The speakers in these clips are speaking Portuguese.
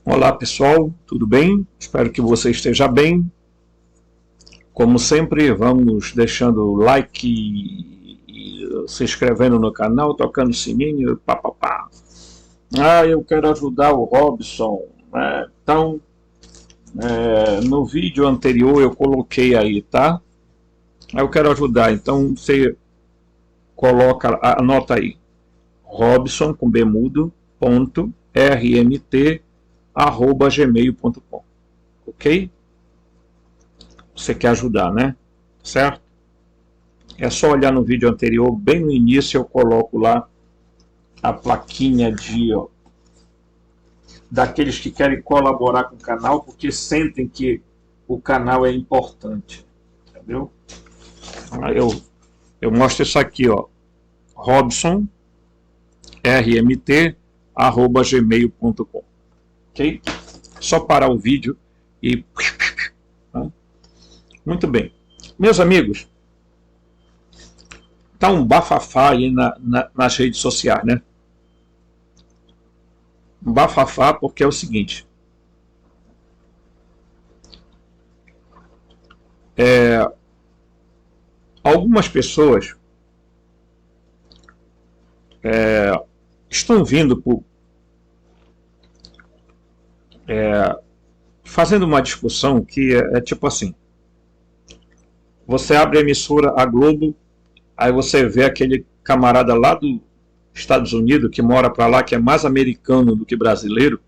Olá pessoal, tudo bem? Espero que você esteja bem. Como sempre, vamos deixando o like e se inscrevendo no canal, tocando o sininho, papapá. Eu quero ajudar o Robson, né? Então, no vídeo anterior eu coloquei aí, tá? Eu quero ajudar, então você coloca, anota aí, Robson com bemudo, ponto, rmt@gmail.com, ok? Você quer ajudar, né? Certo? É só olhar no vídeo anterior, bem no início eu coloco lá a plaquinha daqueles que querem colaborar com o canal porque sentem que o canal é importante, entendeu? Aí eu mostro isso aqui, ó, Robson rmt@gmail.com, ok? Só parar o vídeo e muito bem, meus amigos. Tá um bafafá aí nas redes sociais, né? Um bafafá porque é o seguinte: algumas pessoas estão vindo fazendo uma discussão que é tipo assim: você abre a emissora a Globo, aí você vê aquele camarada lá dos Estados Unidos que mora para lá, que é mais americano do que brasileiro,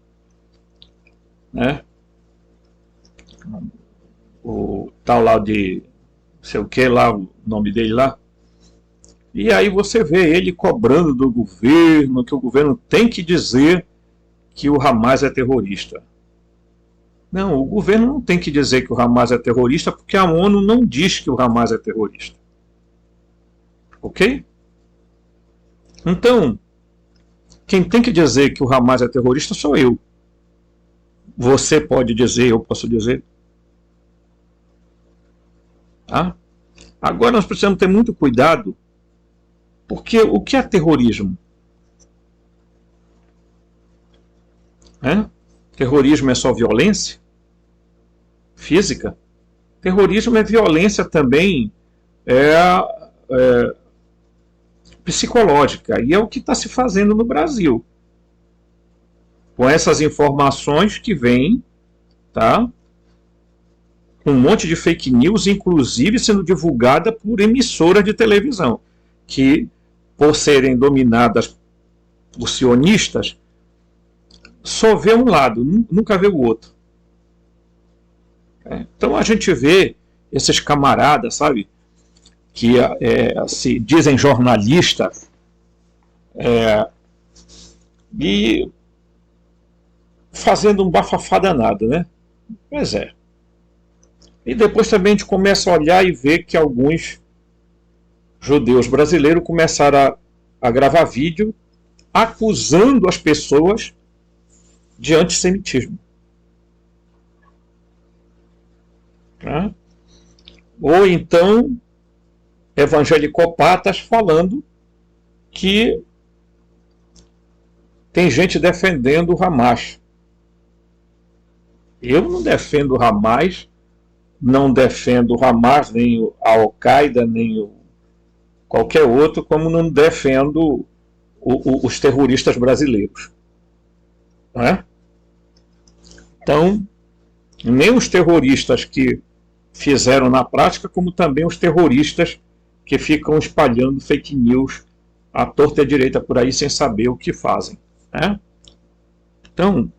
né? O tal lá de não sei o que lá, o nome dele lá. E aí você vê ele cobrando do governo que o governo tem que dizer que o Hamas é terrorista. Não, o governo não tem que dizer que o Hamas é terrorista porque a ONU não diz que o Hamas é terrorista. Ok? Então, quem tem que dizer que o Hamas é terrorista sou eu. Você pode dizer, eu posso dizer. Tá? Agora nós precisamos ter muito cuidado, porque o que é terrorismo? Terrorismo é só violência física? Terrorismo é violência também psicológica, e é o que está se fazendo no Brasil. Com essas informações que vêm, tá? Um monte de fake news, inclusive sendo divulgada por emissoras de televisão, que, por serem dominadas por sionistas, só vê um lado, nunca vê o outro. Então a gente vê esses camaradas, sabe, que se dizem jornalistas e fazendo um bafafá danado, né? Pois é. E depois também a gente começa a olhar e ver que alguns judeus brasileiros começaram a gravar vídeo acusando as pessoas de antissemitismo. Né? Ou então evangelicopatas falando que tem gente defendendo o Hamas. Eu não defendo o Hamas, não defendo o Hamas, nem a Al-Qaeda, nem qualquer outro, como não defendo os terroristas brasileiros. Não é? Então, nem os terroristas que fizeram na prática, como também os terroristas que ficam espalhando fake news à torta e à direita por aí sem saber o que fazem. Né? Então,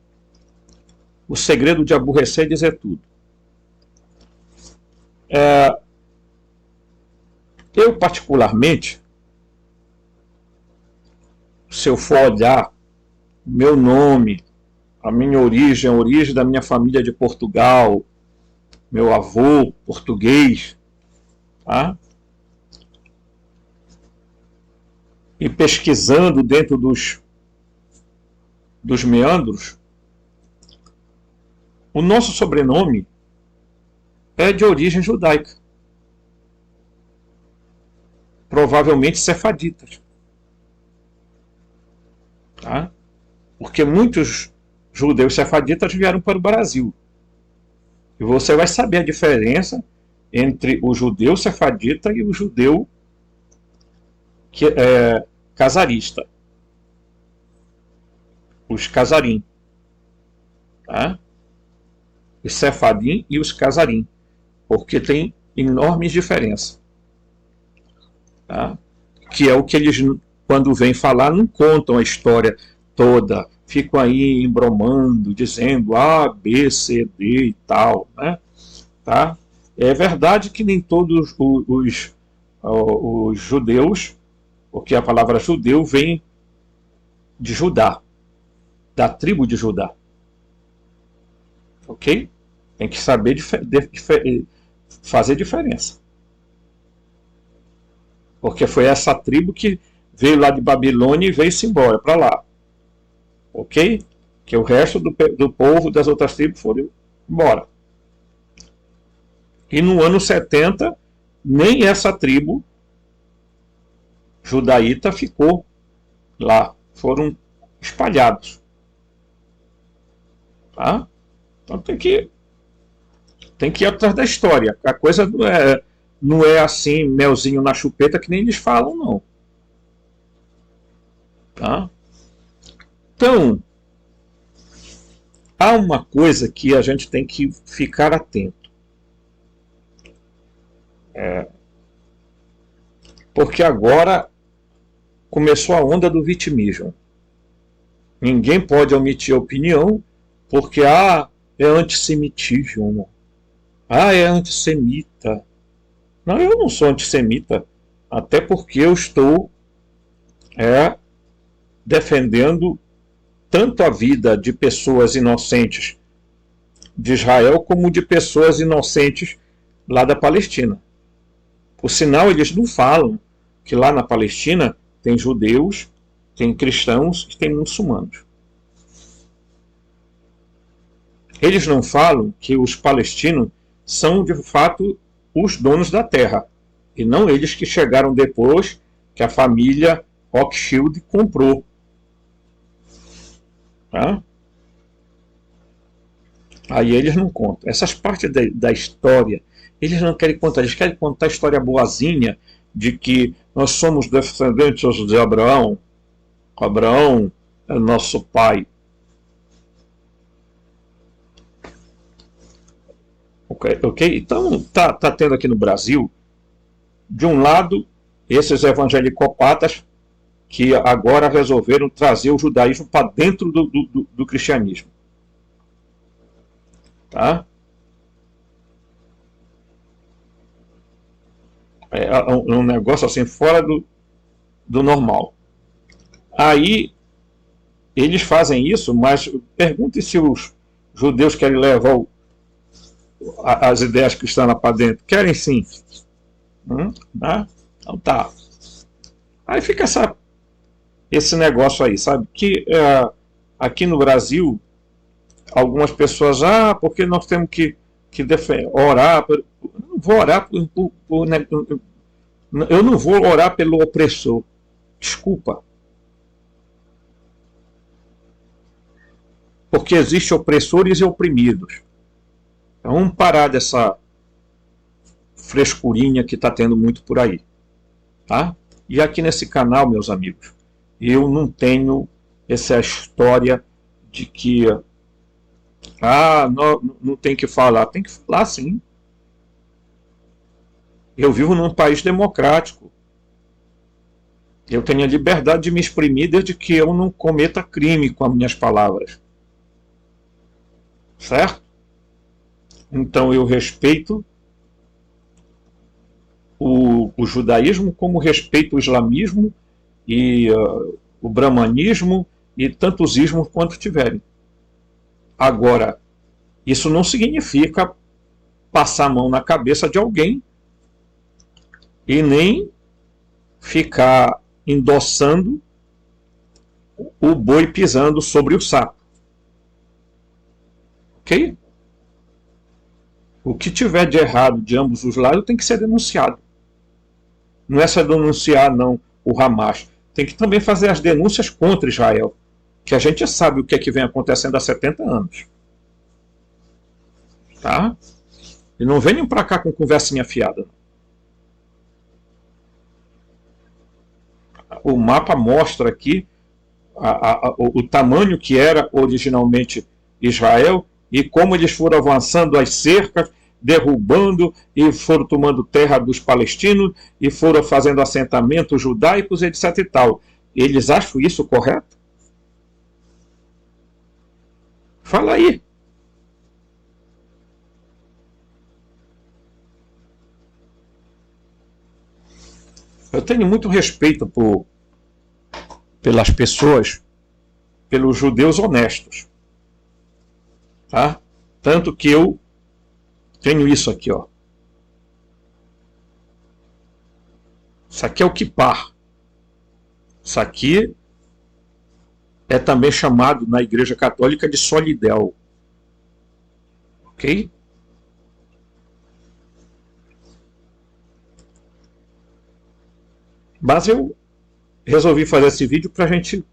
o segredo de aborrecer é dizer tudo. Eu, particularmente, se eu for olhar o meu nome, a minha origem, a origem da minha família de Portugal, meu avô português, tá? E pesquisando dentro dos meandros, o nosso sobrenome é de origem judaica. Provavelmente sefaditas. Tá? Porque muitos judeus sefaditas vieram para o Brasil. E você vai saber a diferença entre o judeu sefadita e o judeu casarista. Os casarim. Tá? Os sefadim e os casarim. Porque tem enormes diferenças. Tá? Que é o que eles, quando vêm falar, não contam a história toda. Ficam aí embromando, dizendo A, B, C, D e tal. Né? Tá? É verdade que nem todos os judeus, porque a palavra judeu vem de Judá, da tribo de Judá. Ok? Tem que saber fazer diferença. Porque foi essa tribo que veio lá de Babilônia e veio-se embora para lá. Ok? Que o resto do povo das outras tribos foram embora. E no ano 70, nem essa tribo judaíta ficou lá. Foram espalhados. Tá? Então tem que ir atrás da história. A coisa não é assim, melzinho na chupeta, que nem eles falam, não. Tá? Então, há uma coisa que a gente tem que ficar atento. Porque agora começou a onda do vitimismo. Ninguém pode omitir opinião, porque é antissemitismo. É antissemita. Não, eu não sou antissemita, até porque eu estou defendendo tanto a vida de pessoas inocentes de Israel, como de pessoas inocentes lá da Palestina. Por sinal, eles não falam que lá na Palestina tem judeus, tem cristãos e tem muçulmanos. Eles não falam que os palestinos são de fato os donos da terra, e não eles que chegaram depois, que a família Rothschild comprou. Tá? Aí eles não contam. Essas partes da história, eles não querem contar. Eles querem contar a história boazinha de que nós somos descendentes de Abraão. Abraão é nosso pai. Ok? Então tá tendo aqui no Brasil, de um lado, esses evangelicopatas que agora resolveram trazer o judaísmo para dentro do cristianismo. Tá? É um negócio assim fora do normal. Aí eles fazem isso, mas pergunte se os judeus querem levar as ideias cristãs lá para dentro. Querem sim. Tá? Então tá. Aí fica esse negócio aí, sabe? Que aqui no Brasil, algumas pessoas, porque nós temos que orar. Eu não vou orar eu não vou orar pelo opressor. Desculpa. Porque existem opressores e oprimidos. Então vamos parar dessa frescurinha que está tendo muito por aí. Tá? E aqui nesse canal, meus amigos, eu não tenho essa história de que não tem que falar. Tem que falar sim. Eu vivo num país democrático. Eu tenho a liberdade de me exprimir desde que eu não cometa crime com as minhas palavras. Certo? Então eu respeito o judaísmo, como respeito o islamismo e o brahmanismo e tantos ismos quanto tiverem. Agora, isso não significa passar a mão na cabeça de alguém e nem ficar endossando o boi pisando sobre o sapo. Ok? O que tiver de errado de ambos os lados tem que ser denunciado. Não é só denunciar não o Hamas. Tem que também fazer as denúncias contra Israel. que a gente sabe o que é que vem acontecendo há 70 anos. Tá? E não venham para cá com conversinha fiada. O mapa mostra aqui o tamanho que era originalmente Israel e como eles foram avançando as cercas, derrubando e foram tomando terra dos palestinos e foram fazendo assentamentos judaicos, etc. e tal. Eles acham isso correto? Fala aí. Eu tenho muito respeito pelas pessoas, pelos judeus honestos. Tá? Tanto que eu tenho isso aqui, ó. Isso aqui é o kippah. Isso aqui é também chamado na Igreja Católica de solidel. Ok? Mas eu resolvi fazer esse vídeo para a gente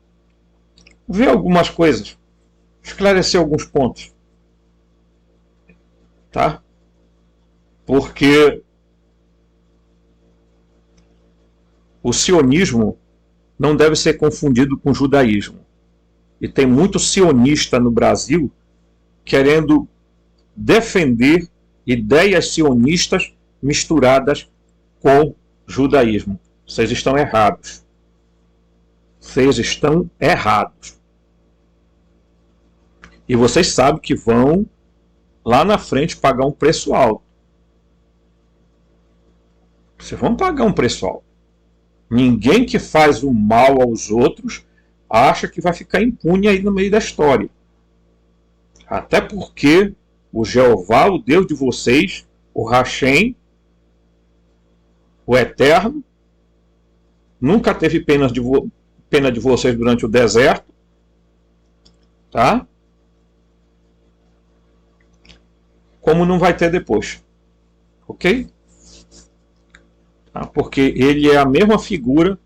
ver algumas coisas, esclarecer alguns pontos. Tá? Porque o sionismo não deve ser confundido com o judaísmo. E tem muito sionista no Brasil querendo defender ideias sionistas misturadas com judaísmo. Vocês estão errados. Vocês estão errados. E vocês sabem que vão lá na frente pagar um preço alto. Vocês vão pagar um preço alto. Ninguém que faz o mal aos outros acha que vai ficar impune aí no meio da história. Até porque o Jeová, o Deus de vocês, o Hashem, o Eterno, nunca teve pena de vocês durante o deserto. Tá? Como não vai ter depois. Ok? Tá? Porque ele é a mesma figura,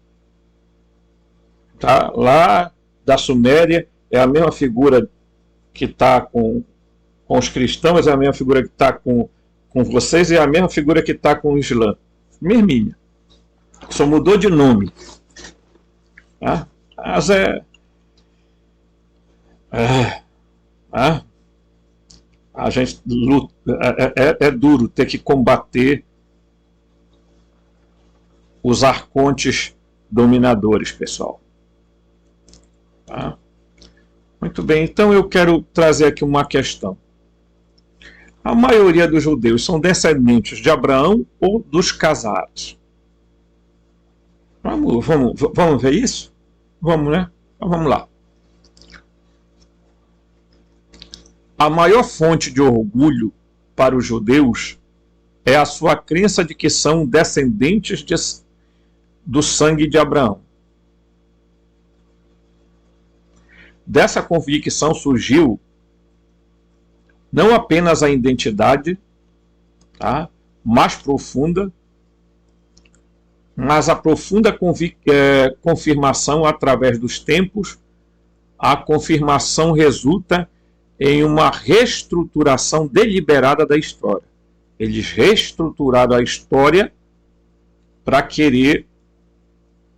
tá? Lá da Suméria, é a mesma figura que está com os cristãos, é a mesma figura que está com vocês, e é a mesma figura que está com o Islã. Mesminha. Só mudou de nome. Tá? Mas a gente luta, é duro ter que combater os arcontes dominadores, pessoal. Tá? Muito bem, então eu quero trazer aqui uma questão. A maioria dos judeus são descendentes de Abraão ou dos casados? Vamos ver isso? Vamos, né? Então vamos lá. A maior fonte de orgulho para os judeus é a sua crença de que são descendentes do sangue de Abraão. Dessa convicção surgiu não apenas a identidade, tá, mais profunda, mas a profunda confirmação através dos tempos. A confirmação resulta em uma reestruturação deliberada da história. Eles reestruturaram a história para querer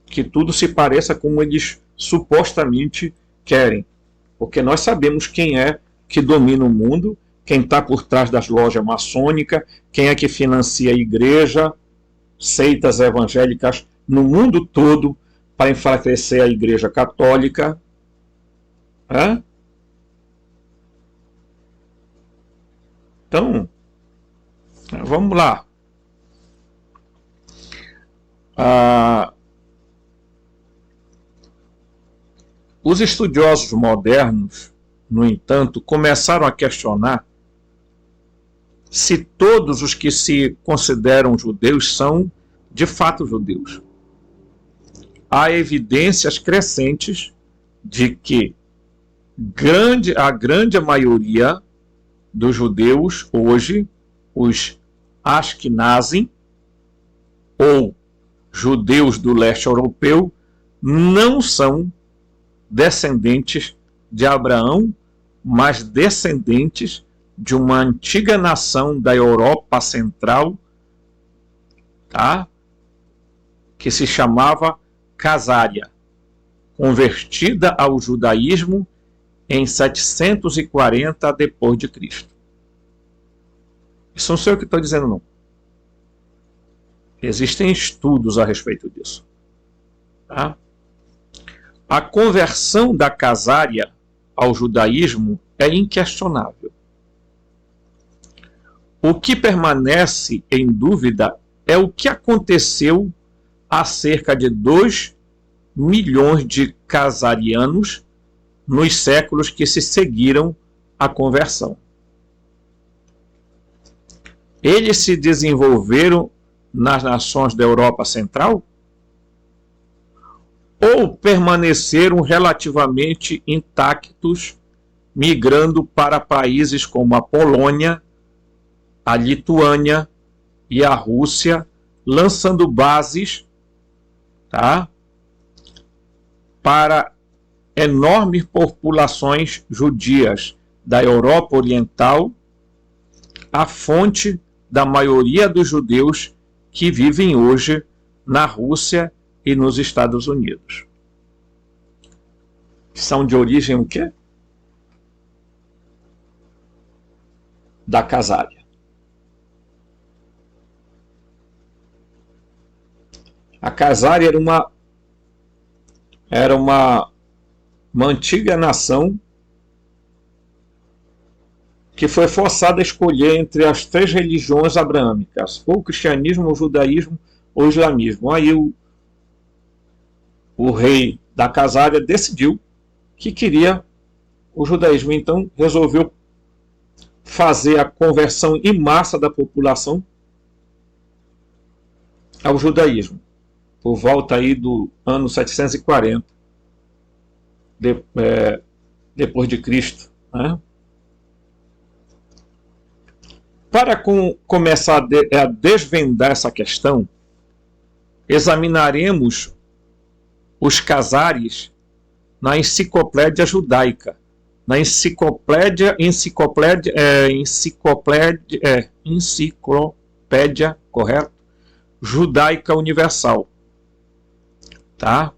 que tudo se pareça como eles supostamente querem. Porque nós sabemos quem é que domina o mundo, quem está por trás das lojas maçônicas, quem é que financia a igreja, seitas evangélicas no mundo todo para enfraquecer a igreja católica. Então, vamos lá. Os estudiosos modernos, no entanto, começaram a questionar se todos os que se consideram judeus são de fato judeus. Há evidências crescentes de que a grande maioria dos judeus hoje, os Ashkenazim, ou judeus do leste europeu, não são descendentes de Abraão, mas descendentes de uma antiga nação da Europa Central, tá? Que se chamava Casária, convertida ao judaísmo em 740 depois de Cristo. Isso não sei o que estou dizendo, não. Existem estudos a respeito disso. Tá? A conversão da Casária ao judaísmo é inquestionável. O que permanece em dúvida é o que aconteceu a cerca de 2 milhões de casarianos nos séculos que se seguiram à conversão. Eles se desenvolveram nas nações da Europa Central? Ou permaneceram relativamente intactos, migrando para países como a Polônia, a Lituânia e a Rússia, lançando bases, tá, para enormes populações judias da Europa Oriental, a fonte da maioria dos judeus que vivem hoje na Rússia e nos Estados Unidos. São de origem o quê? Da Casária. A Casária era uma antiga nação que foi forçada a escolher entre as 3 religiões abraâmicas, ou o cristianismo, ou o judaísmo, ou o islamismo. Aí o rei da Casária decidiu que queria o judaísmo, então resolveu fazer a conversão em massa da população ao judaísmo, por volta aí do ano 740 depois de Cristo, né? Para começar a desvendar essa questão, examinaremos os casares na Enciclopédia Judaica, na Enciclopédia, correto? Judaica Universal, tá?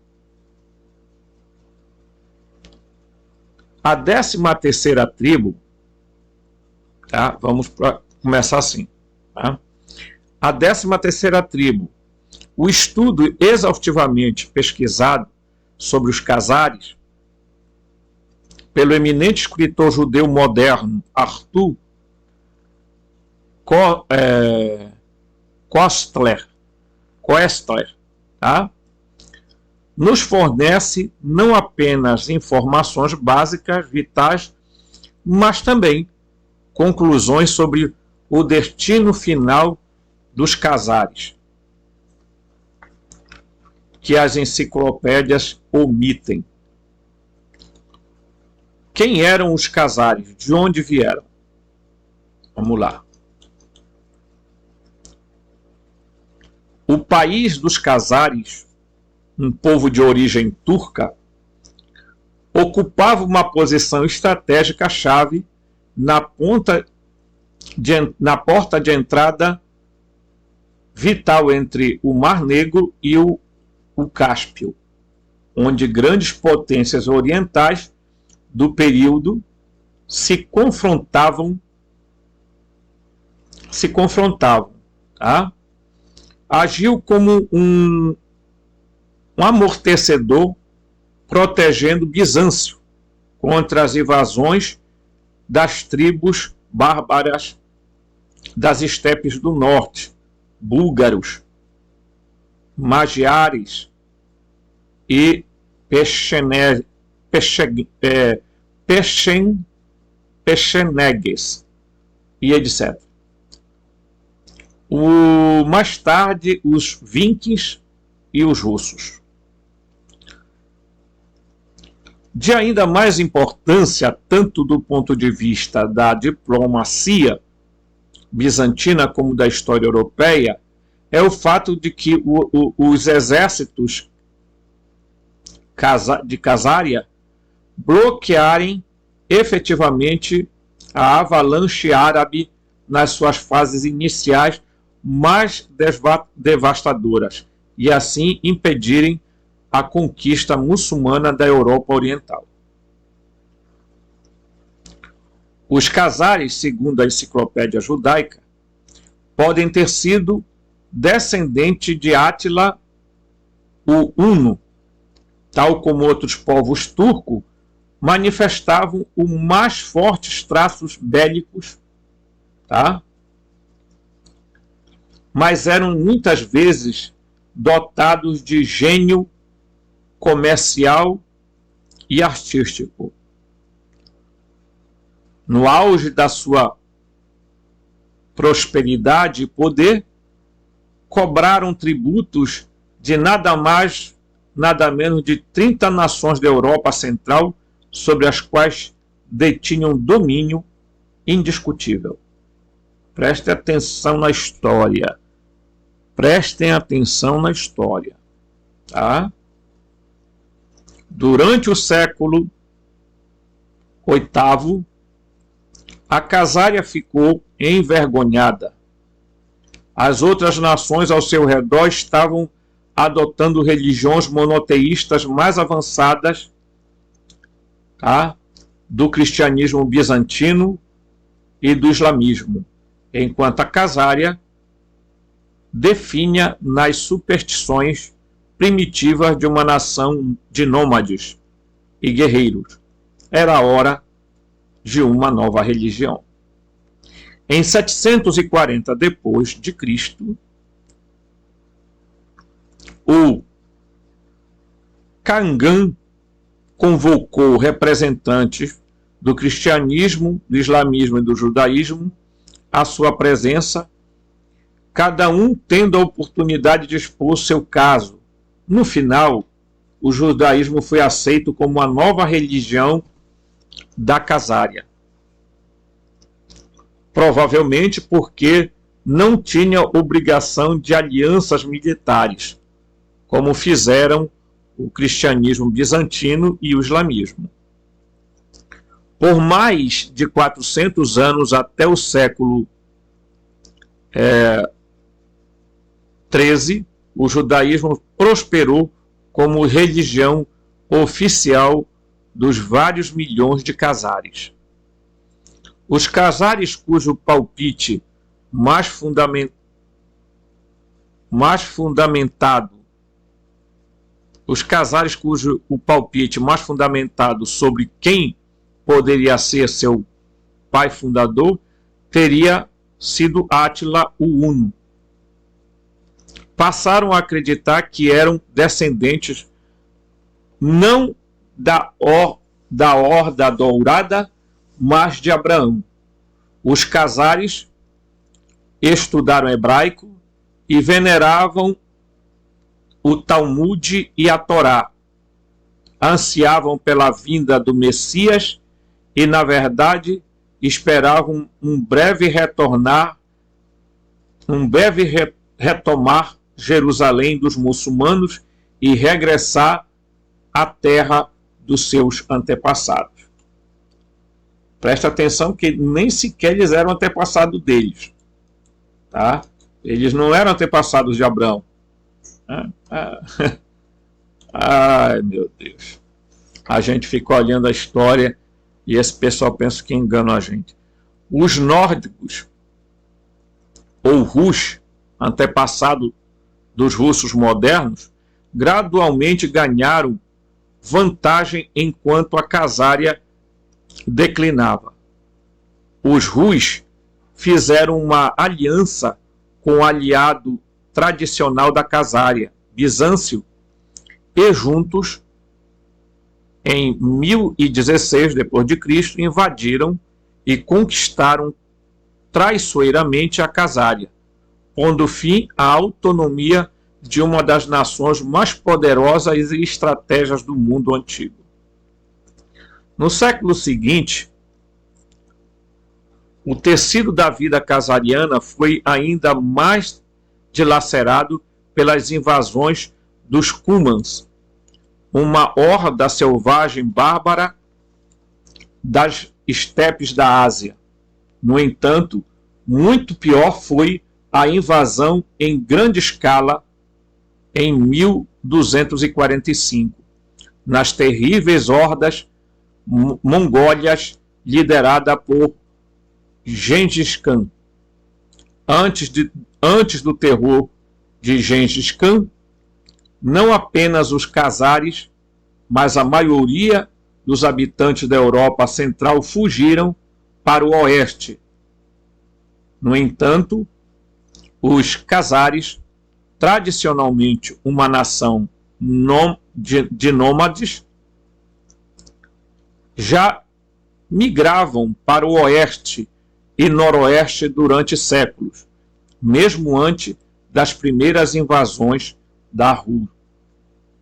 A 13ª tribo, tá? Vamos começar assim, tá? A 13ª tribo, o estudo exaustivamente pesquisado sobre os casares pelo eminente escritor judeu moderno Arthur Koestler, tá? Nos fornece não apenas informações básicas, vitais, mas também conclusões sobre o destino final dos casares, que as enciclopédias omitem. Quem eram os casares? De onde vieram? Vamos lá. O país dos casares, um povo de origem turca, ocupava uma posição estratégica-chave na porta de entrada vital entre o Mar Negro e o Cáspio, onde grandes potências orientais do período se confrontavam, tá? Agiu como um amortecedor protegendo Bizâncio contra as invasões das tribos bárbaras das estepes do norte, búlgaros, magiares e pechenegues e etc. Mais tarde, os vikings e os russos. De ainda mais importância, tanto do ponto de vista da diplomacia bizantina como da história europeia, é o fato de que os exércitos de Casária bloquearem efetivamente a avalanche árabe nas suas fases iniciais mais devastadoras e assim impedirem a conquista muçulmana da Europa Oriental. Os Khazares, segundo a Enciclopédia Judaica, podem ter sido descendentes de Átila o Huno, tal como outros povos turcos, manifestavam os mais fortes traços bélicos, tá? Mas eram muitas vezes dotados de gênio comercial e artístico. No auge da sua prosperidade e poder, cobraram tributos de nada mais, nada menos de 30 nações da Europa Central, sobre as quais detinham domínio indiscutível. Prestem atenção na história. Prestem atenção na história. Tá? Durante o século VIII, a Khazaria ficou envergonhada. As outras nações ao seu redor estavam adotando religiões monoteístas mais avançadas, tá, do cristianismo bizantino e do islamismo, enquanto a Khazaria definha nas superstições primitivas de uma nação de nômades e guerreiros. Era a hora de uma nova religião. Em 740 depois de Cristo, o Khangan convocou representantes do cristianismo, do islamismo e do judaísmo à sua presença, cada um tendo a oportunidade de expor seu caso. No final, o judaísmo foi aceito como a nova religião da Khazaria. Provavelmente porque não tinha obrigação de alianças militares, como fizeram o cristianismo bizantino e o islamismo. Por mais de 400 anos, até o século XIII, o judaísmo prosperou como religião oficial dos vários milhões de Khazares. Os Khazares cujo palpite mais fundamentado sobre quem poderia ser seu pai fundador teria sido Átila o Huno. Passaram a acreditar que eram descendentes não da Horda Dourada, mas de Abraão. Os Khazares estudaram hebraico e veneravam o Talmud e a Torá. Ansiavam pela vinda do Messias e, na verdade, esperavam um breve retomar Jerusalém dos muçulmanos e regressar à terra dos seus antepassados. Presta atenção que nem sequer eles eram antepassados deles. Tá? Eles não eram antepassados de Abraão. Ai, meu Deus. A gente fica olhando a história e esse pessoal pensa que engana a gente. Os nórdicos, ou Rus, antepassado dos russos modernos, gradualmente ganharam vantagem enquanto a Khazaria declinava. Os Rus fizeram uma aliança com o aliado tradicional da Khazaria, Bizâncio, e juntos, em 1016 d.C., invadiram e conquistaram traiçoeiramente a Khazaria, pondo fim à autonomia de uma das nações mais poderosas e estratégias do mundo antigo. No século seguinte, o tecido da vida khazariana foi ainda mais dilacerado pelas invasões dos Cumans, uma horda selvagem bárbara das estepes da Ásia. No entanto, muito pior foi a invasão em grande escala em 1245, nas terríveis hordas mongólias liderada por Gengis Khan. Antes do terror de Gengis Khan, não apenas os cazares, mas a maioria dos habitantes da Europa Central fugiram para o oeste. No entanto, os cazares, tradicionalmente uma nação de nômades, já migravam para o oeste e noroeste durante séculos, mesmo antes das primeiras invasões da Rus.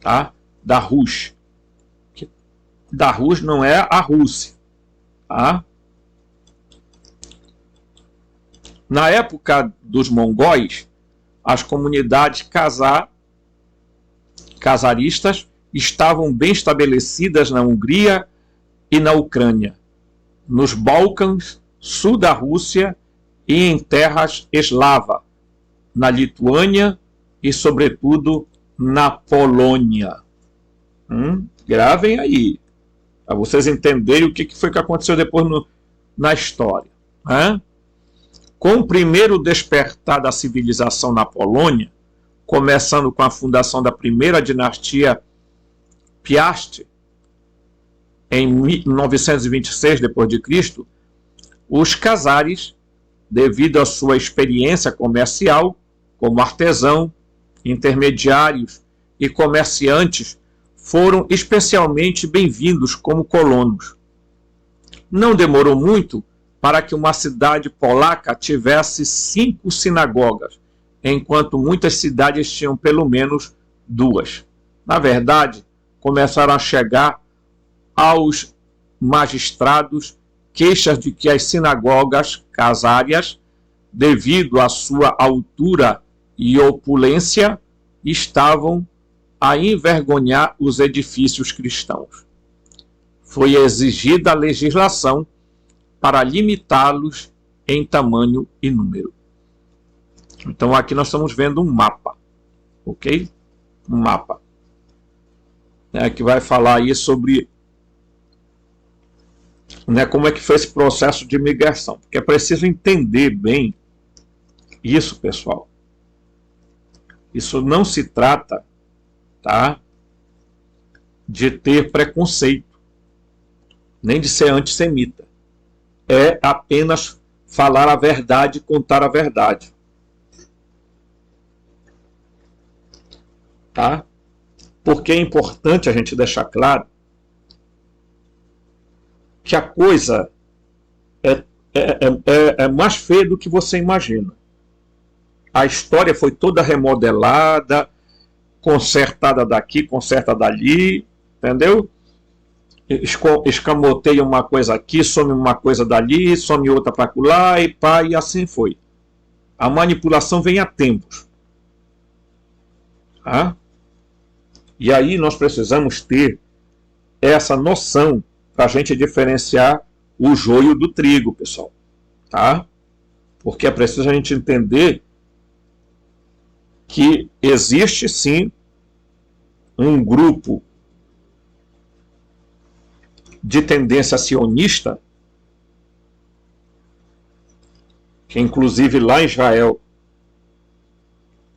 Tá? Da Rus. Da Rus não é a Rússia. Tá? Na época dos mongóis, as comunidades cazaristas estavam bem estabelecidas na Hungria e na Ucrânia, nos Balcãs, sul da Rússia e em terras eslava, na Lituânia e, sobretudo, na Polônia. Gravem aí, para vocês entenderem o que foi que aconteceu depois na história. Com o primeiro despertar da civilização na Polônia, começando com a fundação da primeira dinastia Piast, em 926 d.C., os cazares, devido à sua experiência comercial, como artesão, intermediários e comerciantes, foram especialmente bem-vindos como colonos. Não demorou muito para que uma cidade polaca tivesse 5 sinagogas, enquanto muitas cidades tinham pelo menos 2. Na verdade, começaram a chegar aos magistrados queixas de que as sinagogas casárias, devido à sua altura e opulência, estavam a envergonhar os edifícios cristãos. Foi exigida a legislação para limitá-los em tamanho e número. Então aqui nós estamos vendo um mapa, ok? Um mapa que vai falar aí sobre como é que foi esse processo de migração, porque é preciso entender bem isso, pessoal. Isso não se trata, tá, de ter preconceito, nem de ser antissemita. É apenas falar a verdade, contar a verdade. Tá? Porque é importante a gente deixar claro que a coisa é mais feia do que você imagina. A história foi toda remodelada, consertada daqui, consertada dali, entendeu? Escamoteia uma coisa aqui, some uma coisa dali, some outra para lá, e pá, e assim foi. A manipulação vem a tempos. Tá? E aí nós precisamos ter essa noção para a gente diferenciar o joio do trigo, pessoal. Tá? Porque é preciso a gente entender que existe sim um grupo de tendência sionista, que inclusive lá em Israel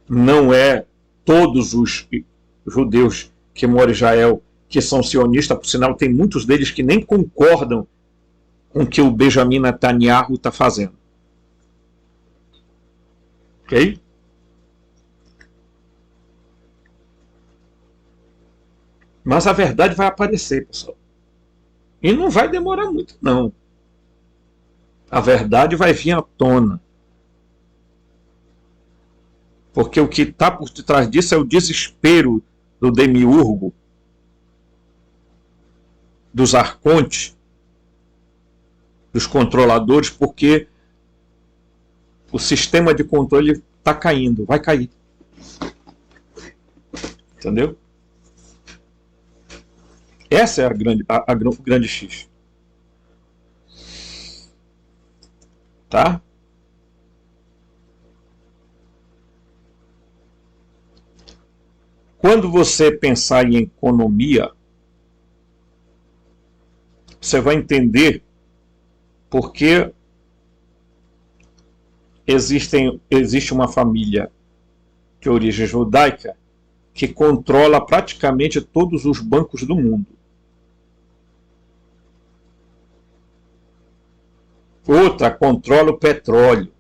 não é todos os judeus que moram em Israel que são sionistas, por sinal tem muitos deles que nem concordam com o que o Benjamin Netanyahu está fazendo. Ok? Mas a verdade vai aparecer, pessoal. E não vai demorar muito, não. A verdade vai vir à tona. Porque o que está por detrás disso é o desespero do demiurgo, dos arcontes, dos controladores, porque o sistema de controle está caindo, vai cair. Entendeu? Essa é a grande X. tá? Quando você pensar em economia, você vai entender por que existe uma família de origem judaica que controla praticamente todos os bancos do mundo. Outra controla o petróleo.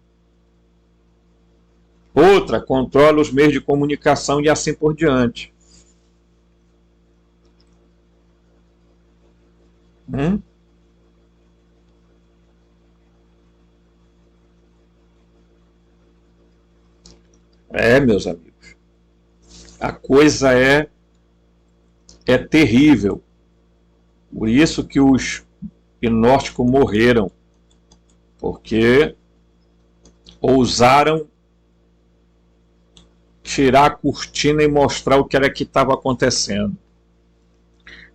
Outra controla os meios de comunicação e assim por diante. Meus amigos, a coisa é terrível. Por isso que os gnósticos morreram, porque ousaram tirar a cortina e mostrar o que era que estava acontecendo.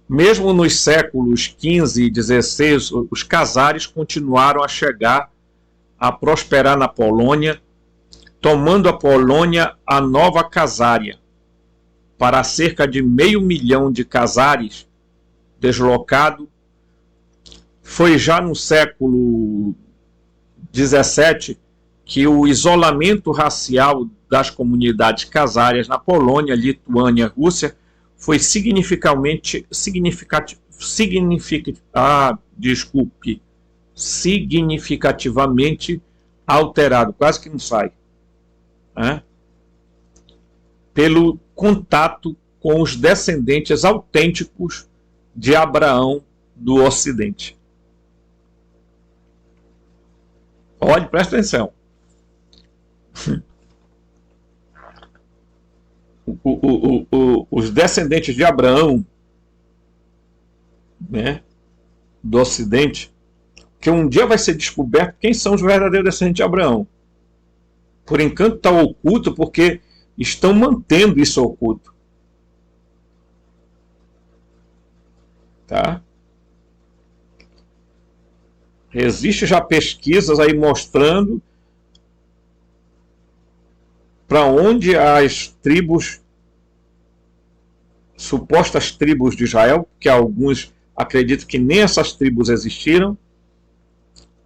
Mesmo nos séculos XV e XVI, os czares continuaram a chegar, a prosperar na Polônia, tomando a Polônia a nova Casária. Para cerca de 500 mil de czares deslocados, foi já no século XVII que o isolamento racial das comunidades casárias na Polônia, Lituânia e Rússia foi significativamente alterado, quase que não sai, pelo contato com os descendentes autênticos de Abraão do Ocidente. Olhe, presta atenção. Os descendentes de Abraão, né, do Ocidente, que um dia vai ser descoberto quem são os verdadeiros descendentes de Abraão. Por enquanto está oculto, porque estão mantendo isso oculto. Tá? Existem já pesquisas aí mostrando para onde as tribos, supostas tribos de Israel, que alguns acreditam que nem essas tribos existiram,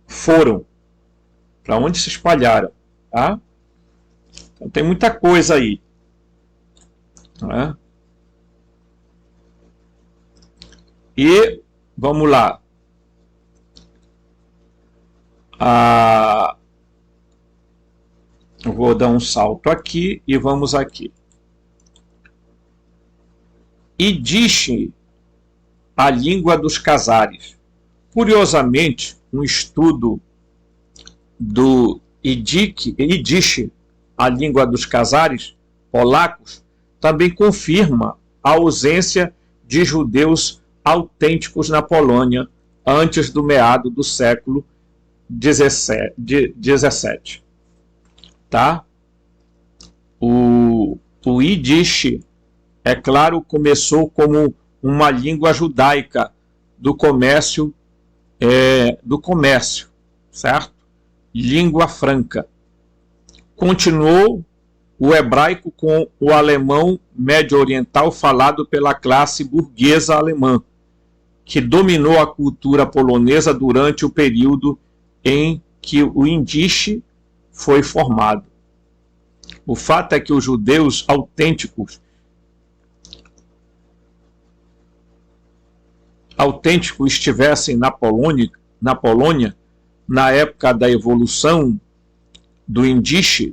foram, para onde se espalharam. Tá? Então tem muita coisa aí. Né? E vamos lá. Eu vou dar um salto aqui e vamos aqui. Yiddish, a língua dos czares. Curiosamente, um estudo do Yiddish, a língua dos czares polacos, também confirma a ausência de judeus autênticos na Polônia antes do meado do século XVII. Tá? O Yiddish, é claro, começou como uma língua judaica do comércio, certo? Língua franca. Continuou o hebraico com o alemão médio-oriental falado pela classe burguesa alemã, que dominou a cultura polonesa durante o período em que o Yiddish foi formado. O fato é que os judeus autênticos estivessem na Polônia na época da evolução do Yiddish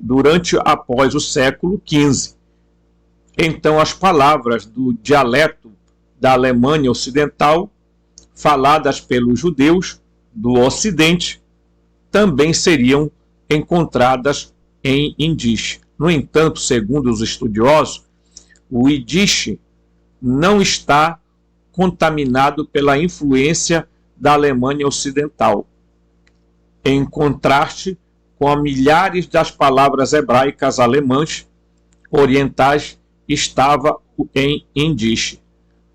após o século XV. Então as palavras do dialeto da Alemanha Ocidental, faladas pelos judeus do Ocidente, também seriam encontradas em Yiddish. No entanto, segundo os estudiosos, o Yiddish não está contaminado pela influência da Alemanha Ocidental, em contraste com milhares das palavras hebraicas alemãs orientais estava em Yiddish.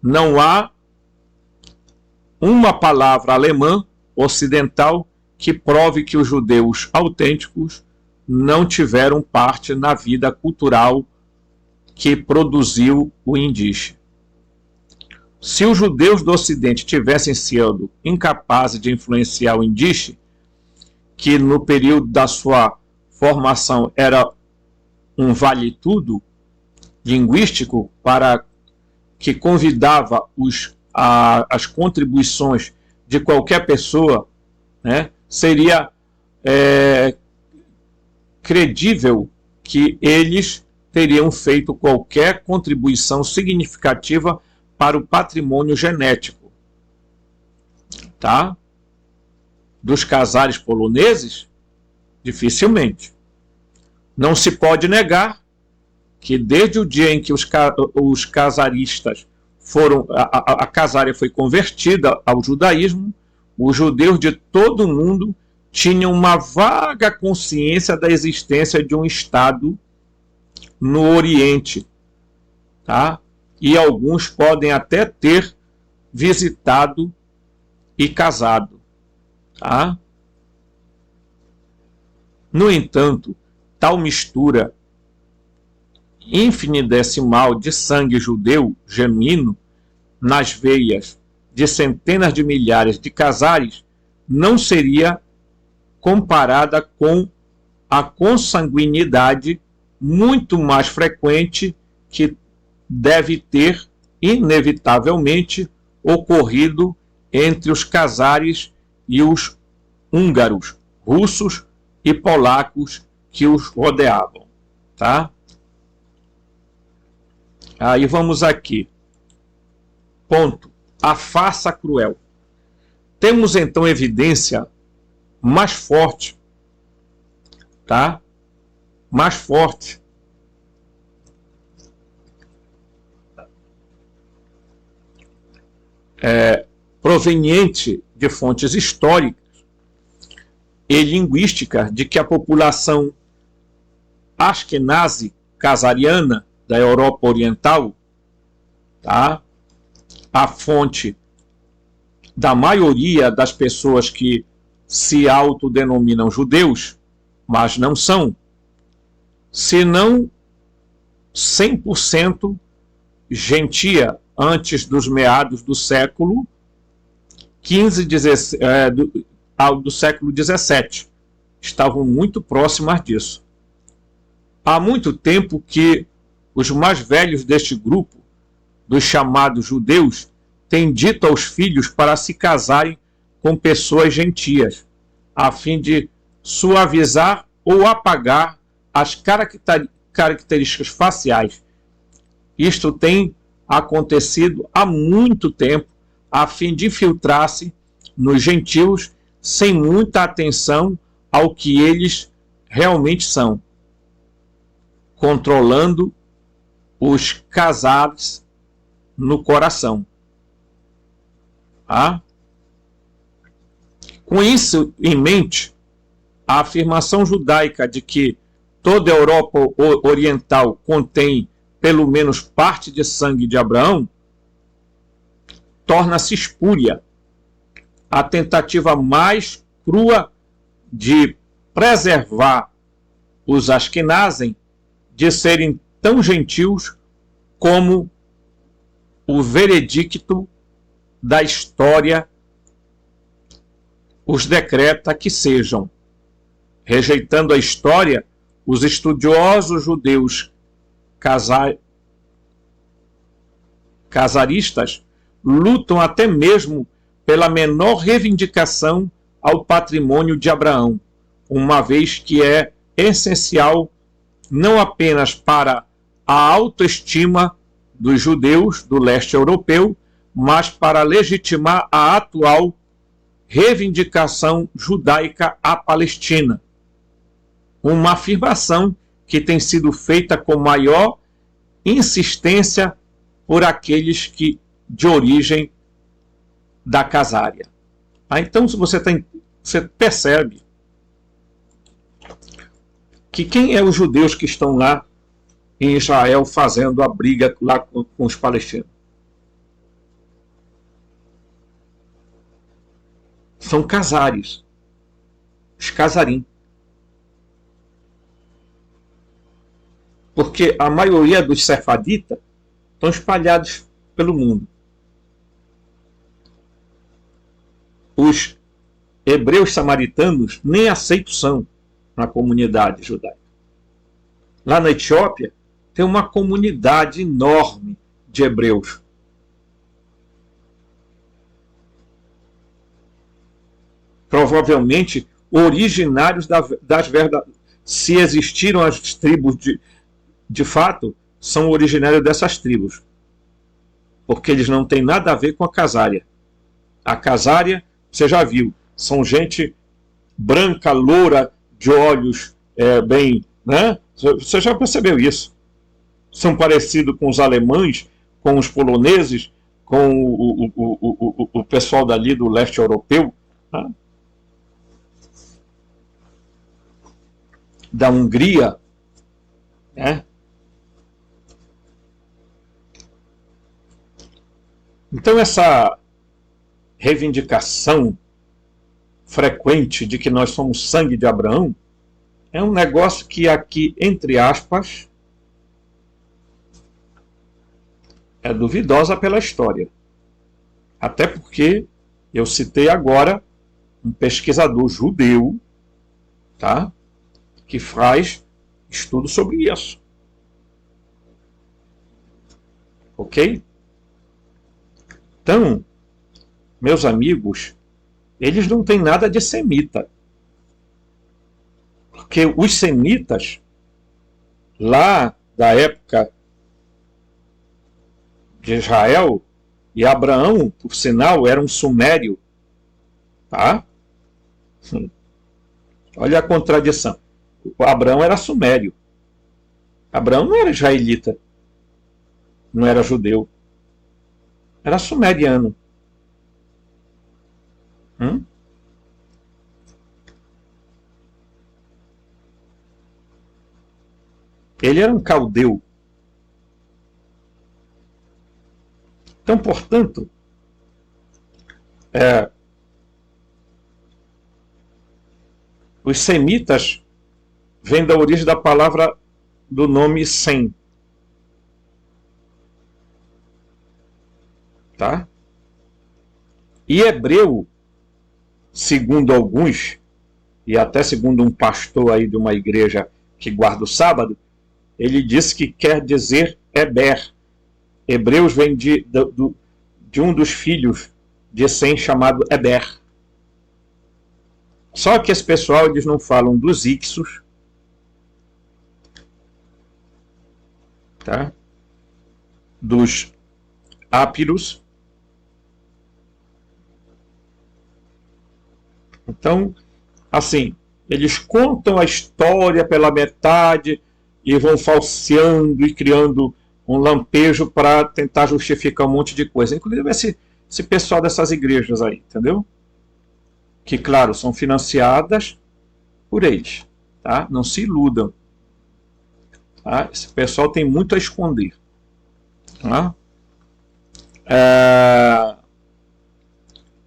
Não há uma palavra alemã ocidental que prove que os judeus autênticos não tiveram parte na vida cultural que produziu o indígena. Se os judeus do Ocidente tivessem sido incapazes de influenciar o indígena, que no período da sua formação era um vale-tudo linguístico para que convidava as contribuições de qualquer pessoa, né, seria credível que eles teriam feito qualquer contribuição significativa para o patrimônio genético, tá? Dos casares poloneses, dificilmente. Não se pode negar que desde o dia em que os casaristas foram, a casária foi convertida ao judaísmo, os judeus de todo o mundo tinham uma vaga consciência da existência de um Estado no Oriente, tá? E alguns podem até ter visitado e casado, tá? No entanto, tal mistura infinitesimal de sangue judeu genuíno nas veias de centenas de milhares de casares não seria comparada com a consanguinidade muito mais frequente que deve ter inevitavelmente ocorrido entre os casares e os húngaros, russos e polacos que os rodeavam, tá? Aí vamos aqui. Ponto. A farsa cruel. Temos então evidência mais forte, tá? Mais forte proveniente de fontes históricas e linguísticas de que a população askenazi casariana da Europa Oriental, tá? A fonte da maioria das pessoas que se autodenominam judeus, mas não são, se não 100% gentia antes dos meados do século XV, do século XVII. Estavam muito próximas disso. Há muito tempo que os mais velhos deste grupo, dos chamados judeus, têm dito aos filhos para se casarem com pessoas gentias, a fim de suavizar ou apagar as características faciais. Isto tem acontecido há muito tempo, a fim de infiltrar-se nos gentios sem muita atenção ao que eles realmente são, controlando os casares no coração. Tá? Com isso em mente, a afirmação judaica de que toda a Europa Oriental contém pelo menos parte de sangue de Abraão torna-se espúria. A tentativa mais crua de preservar os Ashkenazem de serem tão gentios como o veredicto da história os decreta que sejam. Rejeitando a história, os estudiosos judeus casaristas lutam até mesmo pela menor reivindicação ao patrimônio de Abraão, uma vez que é essencial não apenas para a autoestima dos judeus do leste europeu, mas para legitimar a atual reivindicação judaica à Palestina. Uma afirmação que tem sido feita com maior insistência por aqueles que de origem da casária. Então, se você percebe que quem é os judeus que estão lá em Israel fazendo a briga lá com os palestinos? São casares. Os casarim. Porque a maioria dos sefaditas estão espalhados pelo mundo. Os hebreus samaritanos nem aceitos são na comunidade judaica. Lá na Etiópia tem uma comunidade enorme de hebreus. Provavelmente originários das verdadeiras. Se existiram as tribos de fato, são originários dessas tribos. Porque eles não têm nada a ver com a casária. A casária, você já viu, são gente branca, loura, de olhos bem... né? Você já percebeu isso? São parecidos com os alemães, com os poloneses, com o pessoal dali do leste europeu, né? Da Hungria, né? Então essa reivindicação frequente de que nós somos sangue de Abraão é um negócio que aqui, entre aspas, é duvidosa pela história. Até porque eu citei agora um pesquisador judeu, tá? Que faz estudo sobre isso. Ok? Então, meus amigos, eles não têm nada de semita. Porque os semitas, lá da época de Israel, e Abraão, por sinal, era um sumério. Tá? Olha a contradição. O Abraão era sumério. Abraão não era israelita. Não era judeu. Era sumeriano. Ele era um caldeu. Então, portanto, os semitas vêm da origem da palavra do nome Sem. Tá? E hebreu, segundo alguns, e até segundo um pastor aí de uma igreja que guarda o sábado, ele disse que quer dizer Eber. Hebreus vem de um dos filhos de Sem chamado Eber. Só que esse pessoal, eles não falam dos Ixos, tá? Dos Ápiros. Então, assim, eles contam a história pela metade e vão falseando e criando um lampejo para tentar justificar um monte de coisa. Inclusive esse pessoal dessas igrejas aí, entendeu? Que, claro, são financiadas por eles. Tá? Não se iludam. Tá? Esse pessoal tem muito a esconder. Tá?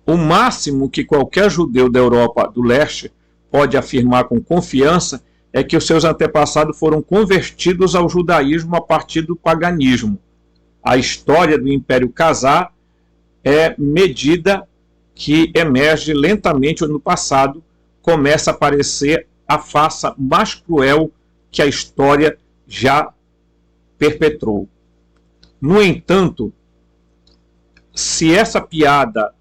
O máximo que qualquer judeu da Europa do Leste pode afirmar com confiança é que os seus antepassados foram convertidos ao judaísmo a partir do paganismo. A história do Império Khazar é medida que emerge lentamente no passado, começa a aparecer a face mais cruel que a história já perpetrou. No entanto, se essa piada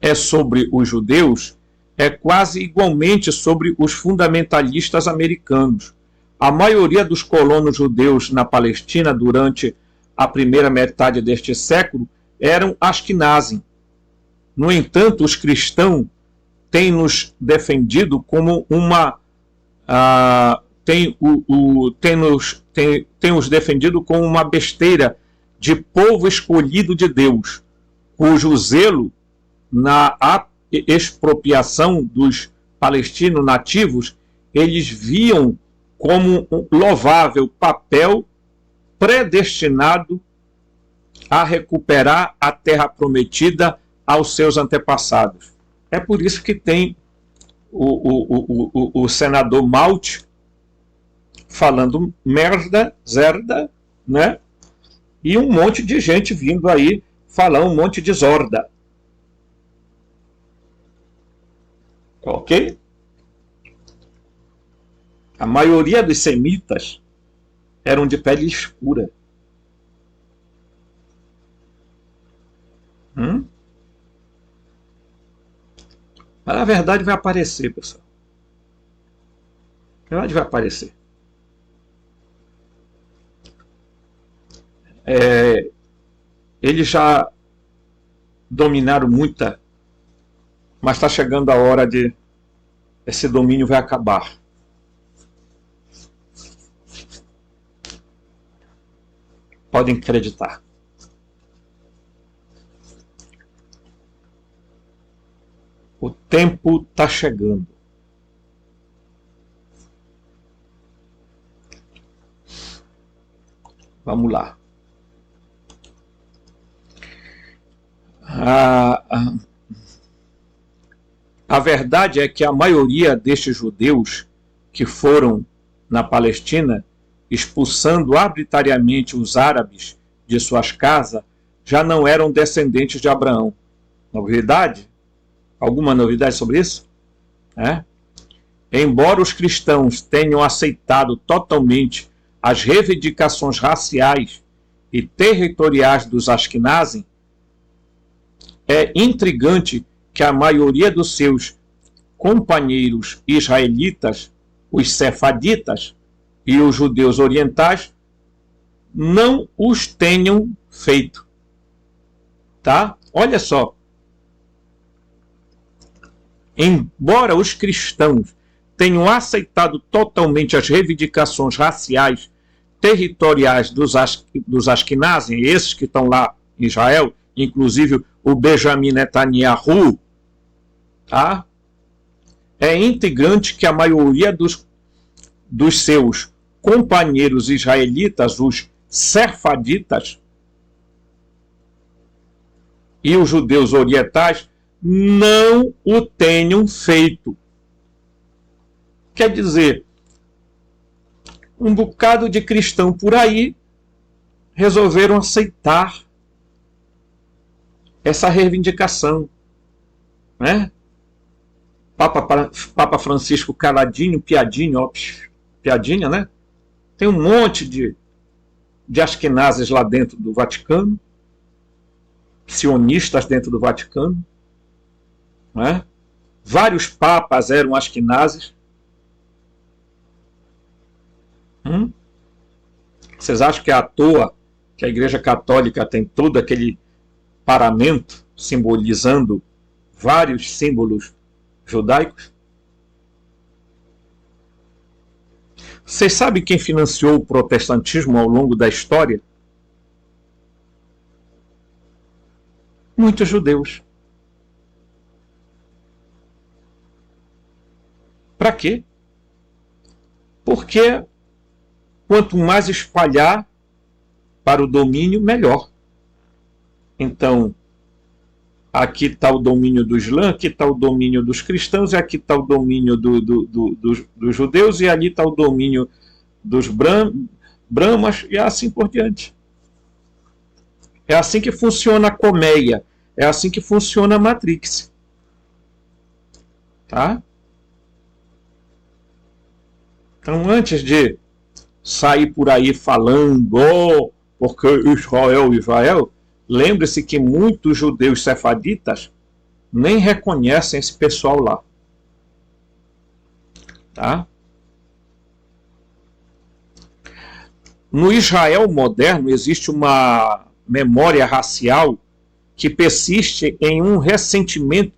é sobre os judeus, é quase igualmente sobre os fundamentalistas americanos. A maioria dos colonos judeus na Palestina durante a primeira metade deste século eram Ashkenazim. No entanto, os cristãos têm nos defendido como uma têm os defendido como uma besteira de povo escolhido de Deus, cujo zelo na expropriação dos palestinos nativos eles viam como um louvável papel predestinado a recuperar a terra prometida aos seus antepassados. É por isso que tem o senador Malte falando merda, zerda, né? E um monte de gente vindo aí falar um monte de zorda. Ok? A maioria dos semitas eram de pele escura. Mas a verdade vai aparecer, pessoal. A verdade vai aparecer. Eles já dominaram muita, mas está chegando a hora de esse domínio vai acabar. Podem acreditar. O tempo está chegando. Vamos lá. A verdade é que a maioria destes judeus que foram na Palestina, expulsando arbitrariamente os árabes de suas casas, já não eram descendentes de Abraão. Novidade? Alguma novidade sobre isso? Embora os cristãos tenham aceitado totalmente as reivindicações raciais e territoriais dos Ashkenazim, é intrigante que a maioria dos seus companheiros israelitas, os sefaditas e os judeus orientais, não os tenham feito. Tá? Olha só. Embora os cristãos tenham aceitado totalmente as reivindicações raciais, territoriais dos Ashkenazim, esses que estão lá em Israel, inclusive o Benjamin Netanyahu, tá? É intrigante que a maioria dos seus companheiros israelitas, os sefaditas e os judeus orientais, não o tenham feito. Quer dizer, um bocado de cristão por aí resolveram aceitar essa reivindicação, né? Papa Francisco caladinho, piadinho, ó, piadinha, né? Tem um monte de askenazes lá dentro do Vaticano, sionistas dentro do Vaticano, né? Vários papas eram askenazes. Vocês acham que é à toa que a Igreja Católica tem todo aquele paramento simbolizando vários símbolos judaicos? Vocês sabem quem financiou o protestantismo ao longo da história? Muitos judeus. Para quê? Porque quanto mais espalhar para o domínio, melhor. Então, aqui está o domínio do Islã, aqui está o domínio dos cristãos, e aqui está o domínio dos judeus, e ali está o domínio dos brahmas, e assim por diante. É assim que funciona a colmeia, é assim que funciona a Matrix. Tá? Então, antes de sair por aí falando, porque Israel, lembre-se que muitos judeus sefaditas nem reconhecem esse pessoal lá. Tá? No Israel moderno existe uma memória racial que persiste em um ressentimento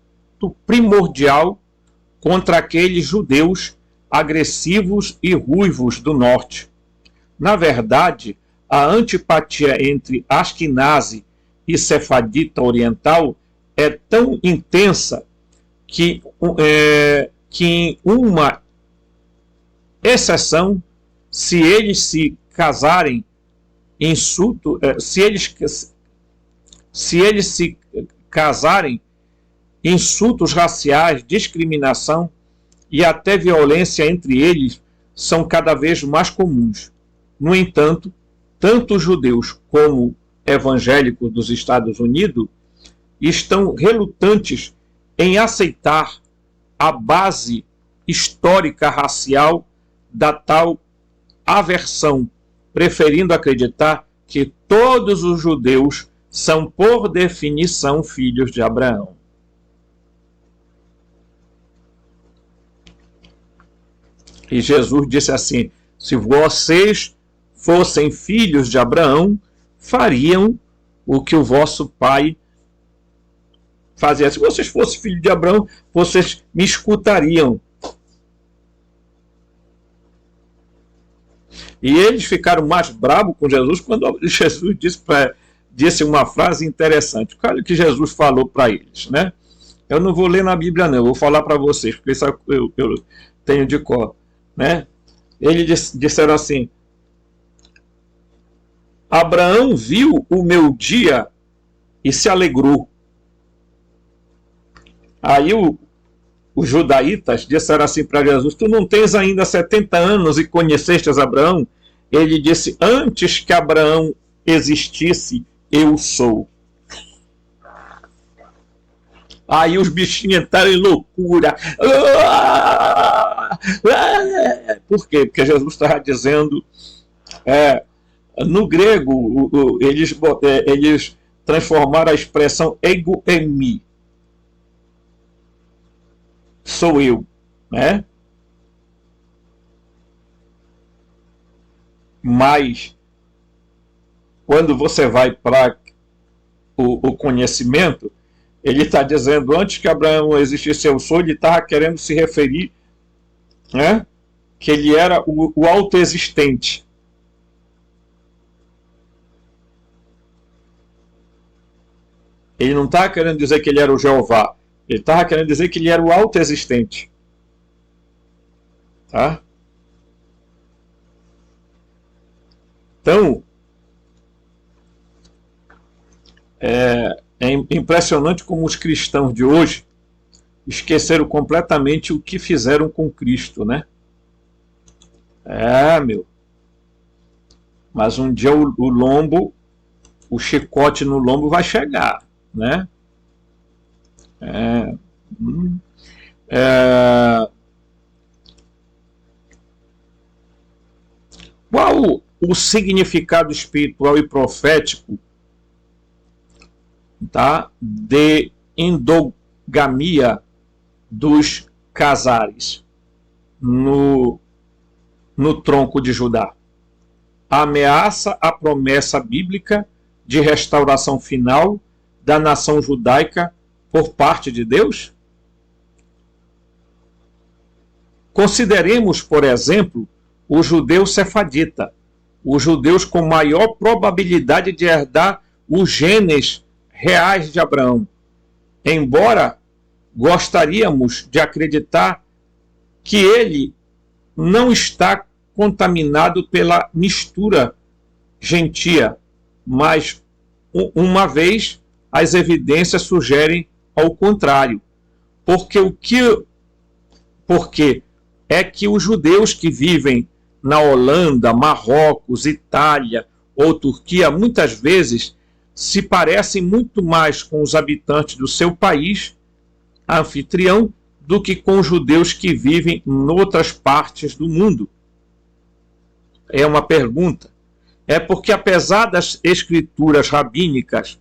primordial contra aqueles judeus agressivos e ruivos do norte. Na verdade, a antipatia entre Ashkenazi e sefadita oriental é tão intensa que em uma exceção, se eles se casarem se eles se casarem, insultos raciais, discriminação e até violência entre eles são cada vez mais comuns. No entanto, tanto os judeus como evangélicos dos Estados Unidos estão relutantes em aceitar a base histórica racial da tal aversão, preferindo acreditar que todos os judeus são, por definição, filhos de Abraão. E Jesus disse assim: se vocês fossem filhos de Abraão, fariam o que o vosso pai fazia. Se vocês fossem filhos de Abraão, vocês me escutariam. E eles ficaram mais bravos com Jesus quando Jesus disse uma frase interessante. Olha o que Jesus falou para eles, né? Eu não vou ler na Bíblia, não. Eu vou falar para vocês, porque isso eu tenho de cor, né? Eles disseram assim: Abraão viu o meu dia e se alegrou. Aí os judaítas disseram assim para Jesus: tu não tens ainda 70 anos e conhecestes Abraão? Ele disse: antes que Abraão existisse, eu sou. Aí os bichinhos entraram em loucura. Por quê? Porque Jesus estava dizendo, no grego, eles transformaram a expressão ego eimi. Sou eu, né? Mas quando você vai para o conhecimento, ele está dizendo, antes que Abraão existisse eu sou, ele estava querendo se referir, né, que ele era o autoexistente. Ele não estava querendo dizer que ele era o Jeová. Ele estava querendo dizer que ele era o autoexistente. Tá? Então, é impressionante como os cristãos de hoje esqueceram completamente o que fizeram com Cristo, né? Meu. Mas um dia o chicote no lombo vai chegar, né? Qual o significado espiritual e profético, tá, de endogamia dos casares no tronco de Judá? Ameaça a promessa bíblica de restauração final da nação judaica por parte de Deus? Consideremos, por exemplo, o judeu sefadita, os judeus com maior probabilidade de herdar os genes reais de Abraão. Embora gostaríamos de acreditar que ele não está contaminado pela mistura gentia, mas uma vez as evidências sugerem ao contrário. Porque é que os judeus que vivem na Holanda, Marrocos, Itália ou Turquia muitas vezes se parecem muito mais com os habitantes do seu país anfitrião do que com os judeus que vivem em outras partes do mundo. É uma pergunta. É porque, apesar das escrituras rabínicas,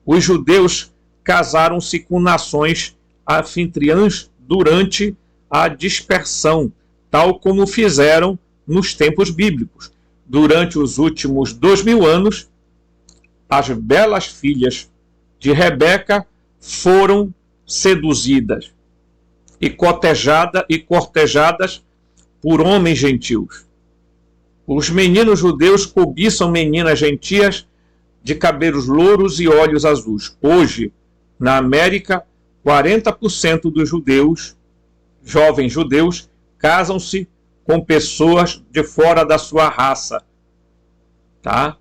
os judeus casaram-se com nações anfitriãs durante a dispersão, tal como fizeram nos tempos bíblicos. Durante os últimos 2000 anos, as belas filhas de Rebeca foram seduzidas e cortejadas por homens gentios. Os meninos judeus cobiçam meninas gentias de cabelos louros e olhos azuis. Hoje, na América, 40% dos judeus, jovens judeus, casam-se com pessoas de fora da sua raça. Tá?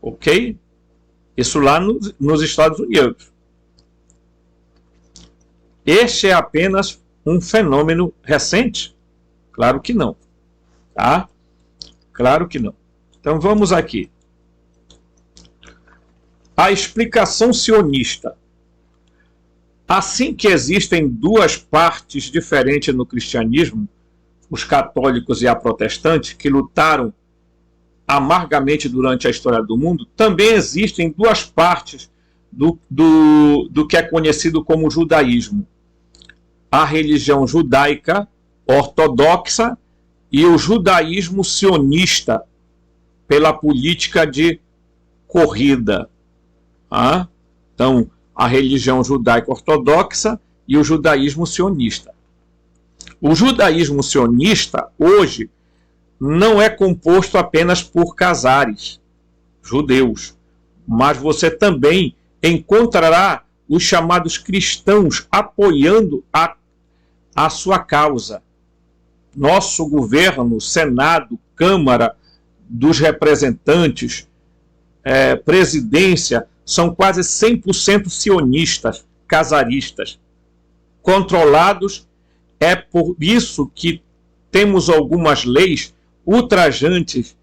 Ok? Isso lá nos Estados Unidos. Este é apenas um fenômeno recente? Claro que não. Tá? Claro que não. Então vamos aqui. A explicação sionista. Assim que existem duas partes diferentes no cristianismo, os católicos e a protestante, que lutaram amargamente durante a história do mundo, também existem duas partes do que é conhecido como judaísmo. A religião judaica ortodoxa e o judaísmo sionista, pela política de corrida. Então, a religião judaica ortodoxa e o judaísmo sionista. O judaísmo sionista, hoje, não é composto apenas por casares judeus, mas você também encontrará os chamados cristãos apoiando a sua causa. Nosso governo, Senado, Câmara dos Representantes, presidência, são quase 100% sionistas, casaristas, controlados. É por isso que temos algumas leis ultrajantes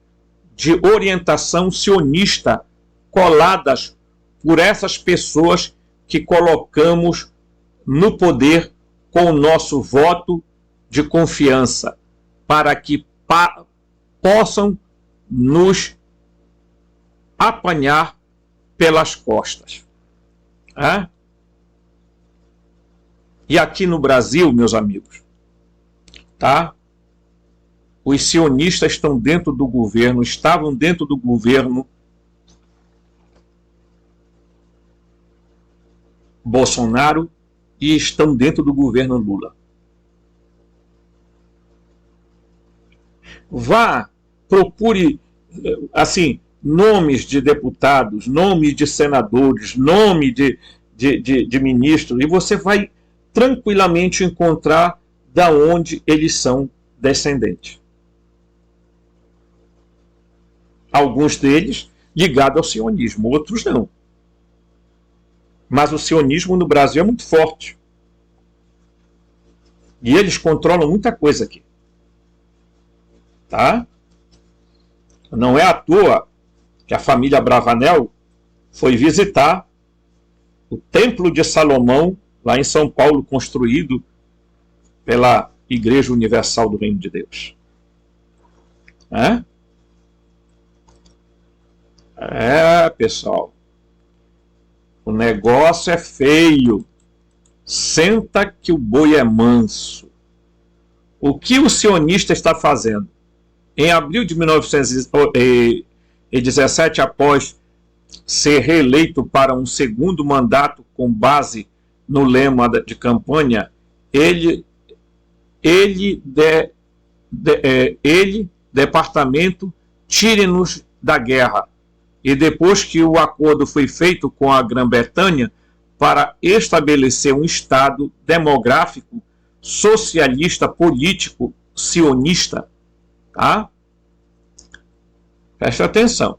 de orientação sionista coladas por essas pessoas que colocamos no poder com o nosso voto de confiança, para que possam nos apanhar pelas costas. E aqui no Brasil, meus amigos, tá? Os sionistas estão dentro do governo, estavam dentro do governo Bolsonaro e estão dentro do governo Lula. Procure, assim, nomes de deputados, nomes de senadores, nome de ministros, e você vai tranquilamente encontrar da onde eles são descendentes. Alguns deles ligados ao sionismo, outros não. Mas o sionismo no Brasil é muito forte. E eles controlam muita coisa aqui. Tá? Não é à toa que a família Bravanel foi visitar o Templo de Salomão, lá em São Paulo, construído pela Igreja Universal do Reino de Deus. Pessoal, o negócio é feio. Senta que o boi é manso. O que o sionista está fazendo? Em abril de 1917, após ser reeleito para um segundo mandato com base no lema de campanha, departamento, tire-nos da guerra. E depois que o acordo foi feito com a Grã-Bretanha para estabelecer um Estado demográfico, socialista, político, sionista, tá? Presta atenção.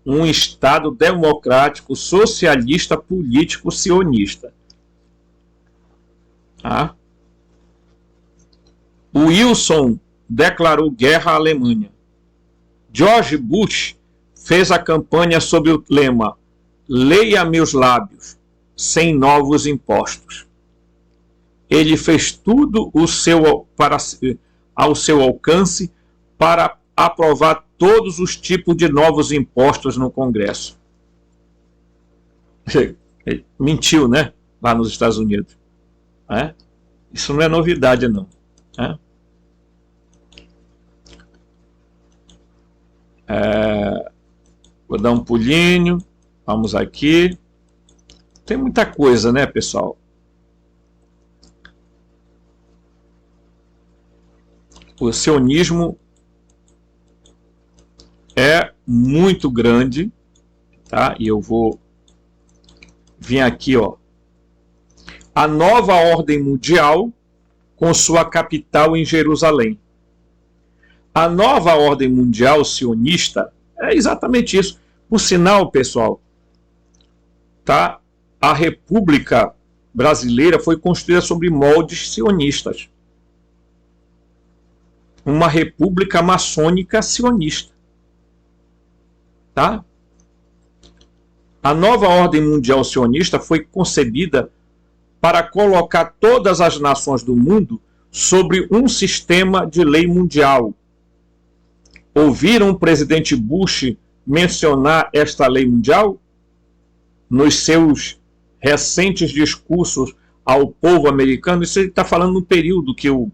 Um Estado democrático, socialista, político, sionista. Tá? Wilson declarou guerra à Alemanha. George Bush fez a campanha sob o lema "Leia meus lábios, sem novos impostos". Ele fez tudo ao seu alcance para aprovar todos os tipos de novos impostos no Congresso. Mentiu, né? Lá nos Estados Unidos. Isso não é novidade, não. Vou dar um pulinho. Vamos aqui. Tem muita coisa, né, pessoal? O sionismo é muito grande, tá? E eu vou vir aqui, ó. A nova ordem mundial com sua capital em Jerusalém. A nova ordem mundial sionista é exatamente isso. Por sinal, pessoal, tá? A República Brasileira foi construída sobre moldes sionistas. Uma república maçônica sionista. Tá? A nova ordem mundial sionista foi concebida para colocar todas as nações do mundo sobre um sistema de lei mundial. Ouviram o presidente Bush mencionar esta lei mundial nos seus recentes discursos ao povo americano? Isso ele está falando no período que o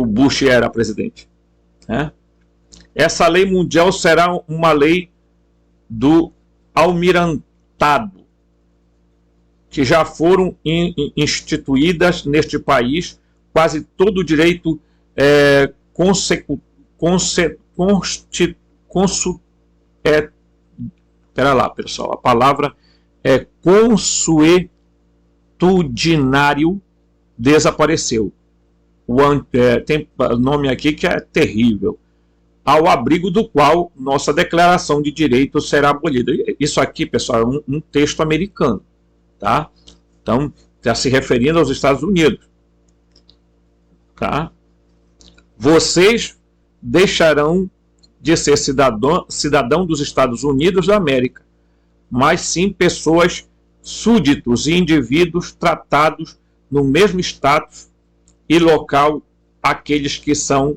Bush era presidente. Né? Essa lei mundial será uma lei do almirantado, que já foram instituídas neste país quase todo o direito pera lá, pessoal, a palavra é consuetudinário desapareceu. Tem nome aqui que é terrível. Ao abrigo do qual nossa declaração de direitos será abolida. Isso aqui, pessoal, é um texto americano. Tá? Então, está se referindo aos Estados Unidos. Tá? Vocês deixarão de ser cidadão dos Estados Unidos da América, mas sim pessoas súditos e indivíduos tratados no mesmo status e local aqueles que são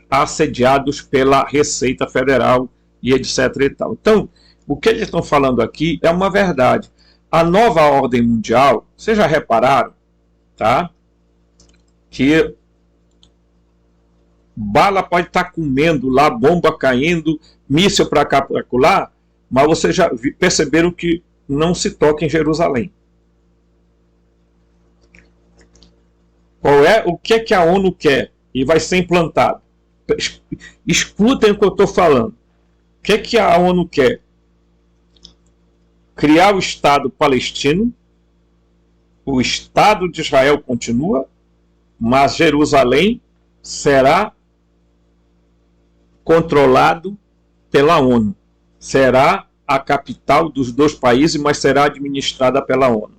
assediados pela Receita Federal e etc. e tal. Então, o que eles estão falando aqui é uma verdade. A nova ordem mundial, vocês já repararam, tá? Que bala pode estar comendo lá, bomba caindo, míssil para cá, para lá, mas vocês já perceberam que não se toca em Jerusalém. O que é que a ONU quer e vai ser implantado? Escutem o que eu estou falando. O que é que a ONU quer? Criar o Estado palestino, o Estado de Israel continua, mas Jerusalém será controlado pela ONU. Será a capital dos dois países, mas será administrada pela ONU.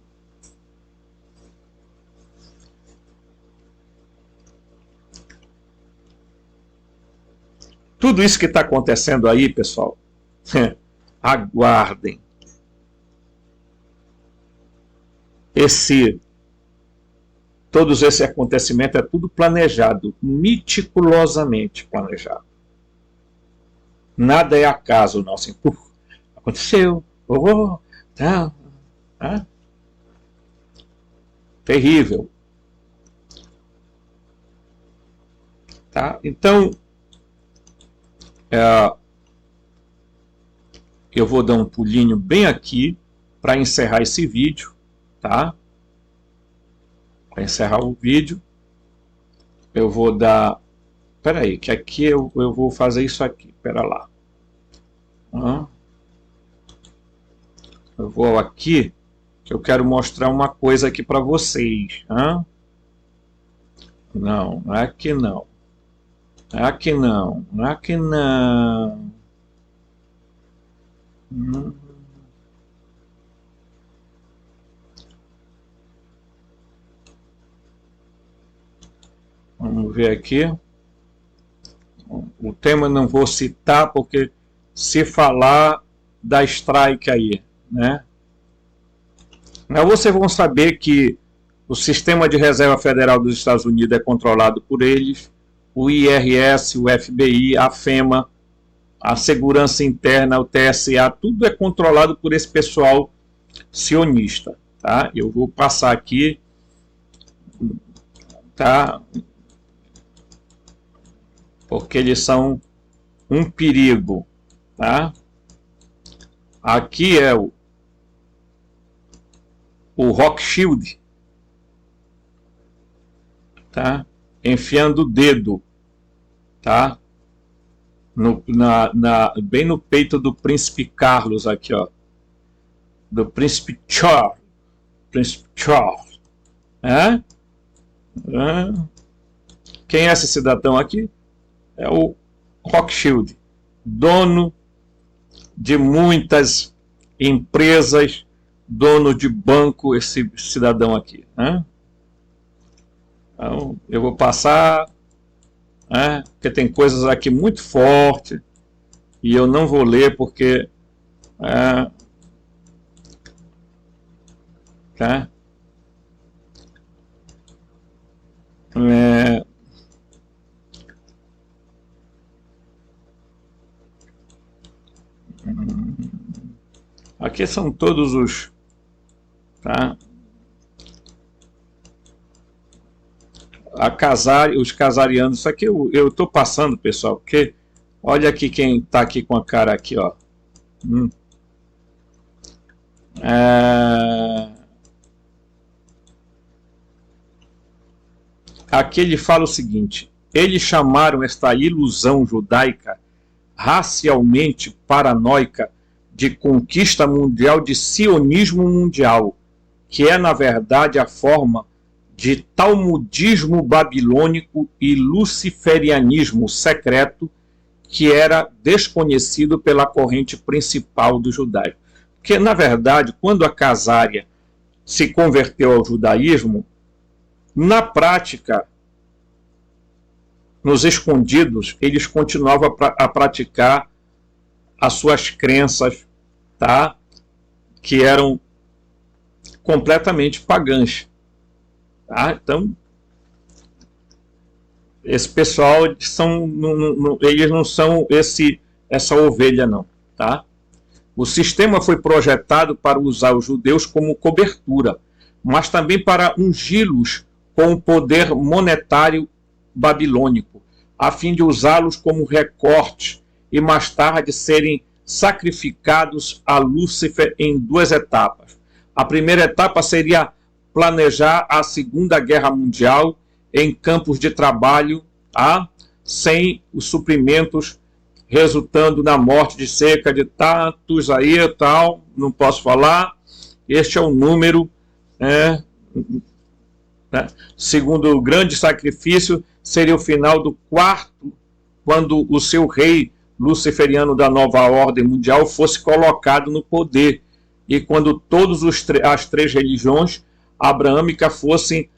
Tudo isso que está acontecendo aí, pessoal, aguardem. Todos esses acontecimentos é tudo planejado, meticulosamente planejado. Nada é acaso, não. Assim, aconteceu, tá. Terrível. Tá? Então, eu vou dar um pulinho bem aqui para encerrar esse vídeo, tá? Para encerrar o vídeo, eu vou dar... Espera aí, que aqui eu vou fazer isso aqui. Espera lá. Eu vou aqui, que eu quero mostrar uma coisa aqui para vocês. Não, não é aqui não. Não é aqui não. Não é aqui não. Vamos ver aqui. O tema eu não vou citar, porque se falar dá strike aí, né? Mas vocês vão saber que o Sistema de Reserva Federal dos Estados Unidos é controlado por eles, o IRS, o FBI, a FEMA, a Segurança Interna, o TSA, tudo é controlado por esse pessoal sionista, tá? Eu vou passar aqui, tá? Porque eles são um perigo, tá? Aqui é o Rothschild, tá? Enfiando o dedo, tá? Bem no peito do príncipe Carlos aqui, ó. Do príncipe Charles. Príncipe Charles. Quem é esse cidadão aqui? É o Rothschild, dono de muitas empresas, dono de banco, esse cidadão aqui, né? Então, eu vou passar, né, porque tem coisas aqui muito fortes e eu não vou ler porque tá? Aqui são todos os, tá? Os casarianos. Isso aqui eu tô passando, pessoal, porque olha aqui quem tá aqui com a cara aqui, ó. Aqui ele fala o seguinte: eles chamaram esta ilusão judaica racialmente paranoica de conquista mundial de sionismo mundial, que é na verdade a forma de talmudismo babilônico e luciferianismo secreto que era desconhecido pela corrente principal do judaísmo. Porque, na verdade, quando a Casária se converteu ao judaísmo, na prática, nos escondidos, eles continuavam a praticar as suas crenças, tá? Que eram completamente pagãs. Tá? Então, esse pessoal eles não são essa ovelha, não. Tá? O sistema foi projetado para usar os judeus como cobertura, mas também para ungí-los com o poder monetário babilônico, a fim de usá-los como recorte e mais tarde serem sacrificados a Lúcifer em duas etapas. A primeira etapa seria planejar a Segunda Guerra Mundial em campos de trabalho, tá? Sem os suprimentos, resultando na morte de cerca de tantos aí, tal, não posso falar. Este é o número, né? Segundo o grande sacrifício, seria o final do quarto, quando o seu rei luciferiano da nova ordem mundial fosse colocado no poder, e quando todas as três religiões abraâmicas fossem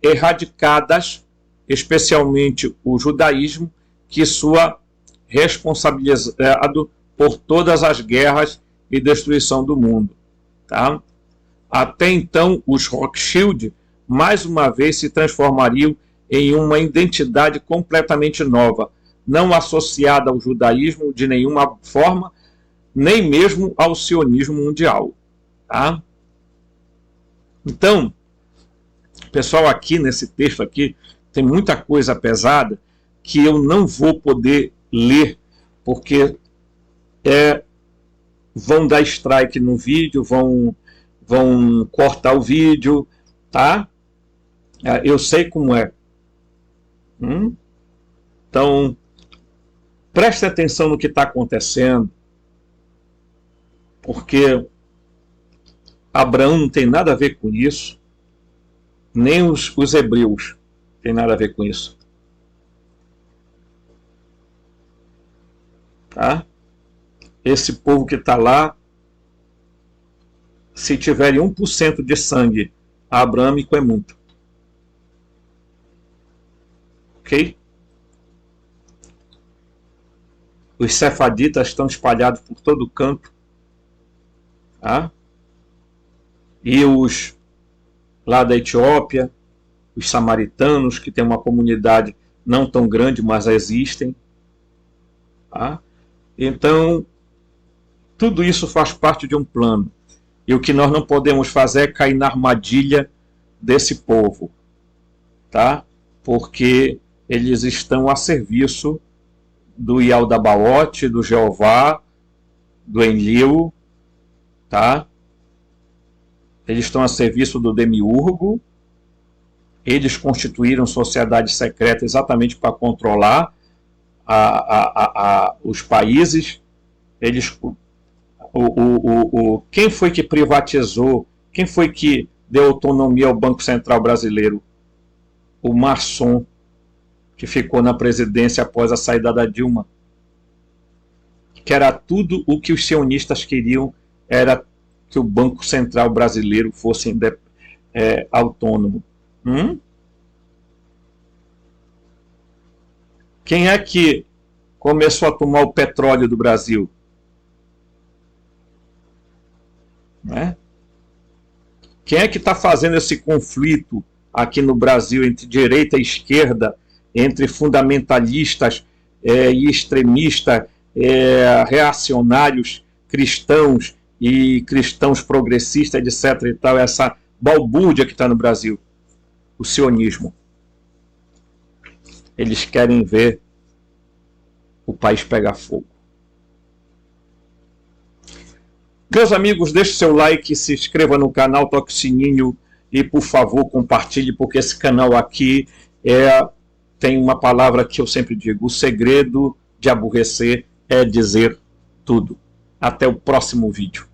erradicadas, especialmente o judaísmo, que sua responsabilizado por todas as guerras e destruição do mundo. Tá? Até então, os Rothschild, mais uma vez, se transformariam em uma identidade completamente nova, não associada ao judaísmo de nenhuma forma, nem mesmo ao sionismo mundial. Tá? Então, pessoal, aqui nesse texto aqui, tem muita coisa pesada que eu não vou poder ler, porque vão dar strike no vídeo, vão cortar o vídeo, tá? Eu sei como é. Então, preste atenção no que está acontecendo, porque Abraão não tem nada a ver com isso, nem os hebreus tem nada a ver com isso. Tá? Esse povo que está lá, se tiverem 1% de sangue abraâmico, é muito. Ok? Os sefaditas estão espalhados por todo o canto. Tá? E os lá da Etiópia, os samaritanos, que tem uma comunidade não tão grande, mas existem. Tá? Então, tudo isso faz parte de um plano. E o que nós não podemos fazer é cair na armadilha desse povo. Tá? Porque eles estão a serviço do Yaldabaoth, do Jeová, do Enlil. Tá? Eles estão a serviço do Demiurgo. Eles constituíram sociedade secreta exatamente para controlar os países. Quem foi que privatizou? Quem foi que deu autonomia ao Banco Central Brasileiro? O maçom que ficou na presidência após a saída da Dilma. Que era tudo o que os sionistas queriam era que o Banco Central brasileiro fosse autônomo? Quem é que começou a tomar o petróleo do Brasil? Né? Quem é que está fazendo esse conflito aqui no Brasil entre direita e esquerda, entre fundamentalistas e extremistas, reacionários, cristãos e cristãos progressistas, etc. e tal, essa balbúrdia que está no Brasil? O sionismo. Eles querem ver o país pegar fogo. Meus amigos, deixe seu like, se inscreva no canal, toque o sininho e, por favor, compartilhe, porque esse canal aqui tem uma palavra que eu sempre digo: o segredo de aborrecer é dizer tudo. Até o próximo vídeo.